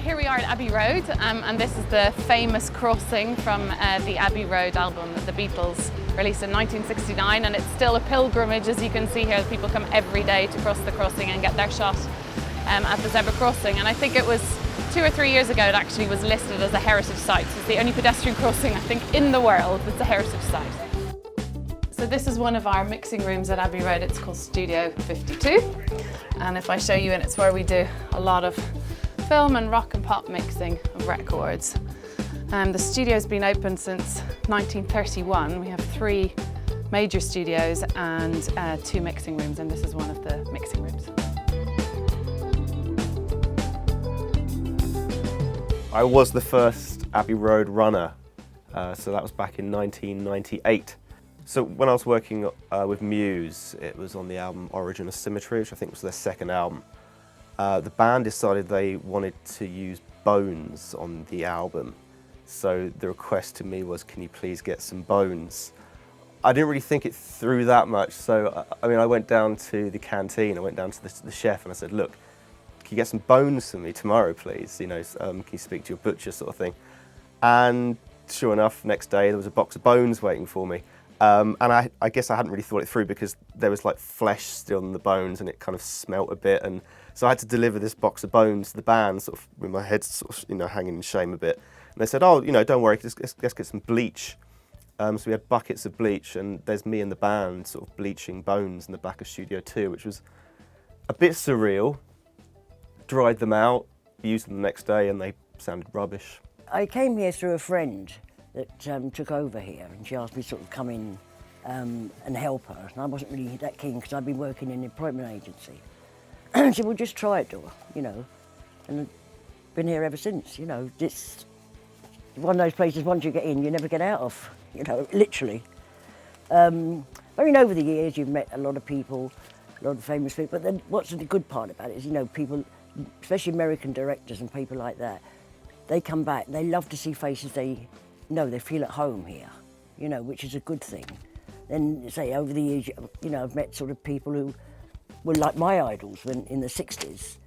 Here we are at Abbey Road, and this is the famous crossing from the Abbey Road album that the Beatles released in 1969, and it's still a pilgrimage, as you can see here. People come every day to cross the crossing and get their shot at the zebra crossing. And I think it was 2 or 3 years ago it actually was listed as a heritage site. It's the only pedestrian crossing, I think, in the world that's a heritage site. So this is one of our mixing rooms at Abbey Road. It's called Studio 52, and if I show you in, it's where we do a lot of film and rock and pop mixing of records. The studio's been open since 1931. We have 3 major studios and 2 mixing rooms, and this is one of the mixing rooms. I was the first Abbey Road runner, so that was back in 1998. So when I was working with Muse, it was on the album Origin of Symmetry, which I think was their second album. The band decided they wanted to use bones on the album. So the request to me was, can you please get some bones? I didn't really think it through that much. So, I went down to the canteen, I went down to the chef and I said, look, can you get some bones for me tomorrow, please? You know, can you speak to your butcher, sort of thing? And sure enough, next day there was a box of bones waiting for me. And I guess I hadn't really thought it through because there was like flesh still in the bones and it kind of smelt a bit. And so I had to deliver this box of bones to the band, sort of with my head sort of, hanging in shame a bit. And they said, oh, don't worry, let's get some bleach. So we had buckets of bleach, and there's me and the band sort of bleaching bones in the back of Studio 2, which was a bit surreal. Dried them out, used them the next day, and they sounded rubbish. I came here through a friend that took over here, and she asked me to sort of come in and help her. And I wasn't really that keen because I'd been working in an employment agency. She said, well, just try it, Dora, and I've been here ever since. It's one of those places, once you get in, you never get out of, literally. Over the years, you've met a lot of people, a lot of famous people, but then what's the good part about it is, people, especially American directors and people like that, they come back, they love to see faces they know, they feel at home here, which is a good thing. Then, say, over the years, I've met sort of people who were like my idols when in the 60s,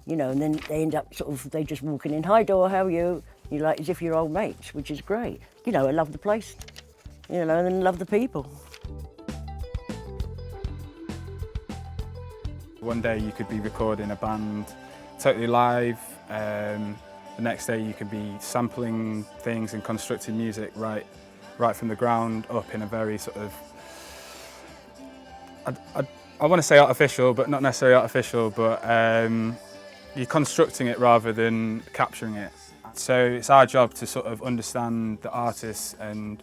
and then they end up they just walking in, hi Dora, how are you? You're like, as if you're old mates, which is great. I love the place, and love the people. One day you could be recording a band totally live, the next day you could be sampling things and constructing music right from the ground up in a very sort of, I want to say artificial, but not necessarily artificial, but you're constructing it rather than capturing it. So it's our job to sort of understand the artists and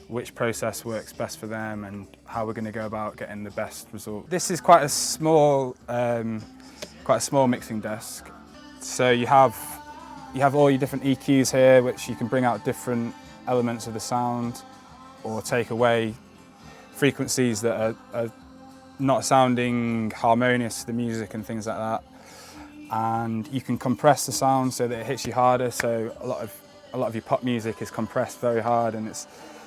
which process works best for them and how we're going to go about getting the best result. This is quite a small mixing desk. So you have all your different EQs here, which you can bring out different elements of the sound or take away frequencies that are not sounding harmonious to the music and things like that. And you can compress the sound so that it hits you harder. So a lot of your pop music is compressed very hard, and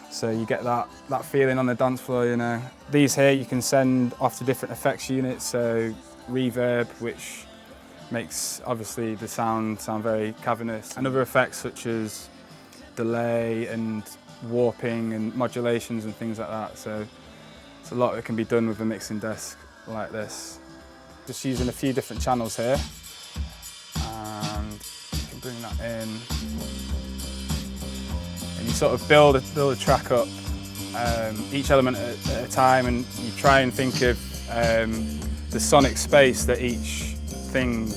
so you get that feeling on the dance floor. These here you can send off to different effects units. So reverb, which makes obviously the sound very cavernous, and other effects such as delay and warping and modulations and things like that. So it's a lot that can be done with a mixing desk like this. Just using a few different channels here, and you can bring that in, and you sort of build a track up, each element at a time, and you try and think of the sonic space that each thing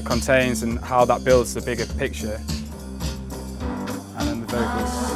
contains and how that builds the bigger picture, and then the vocals.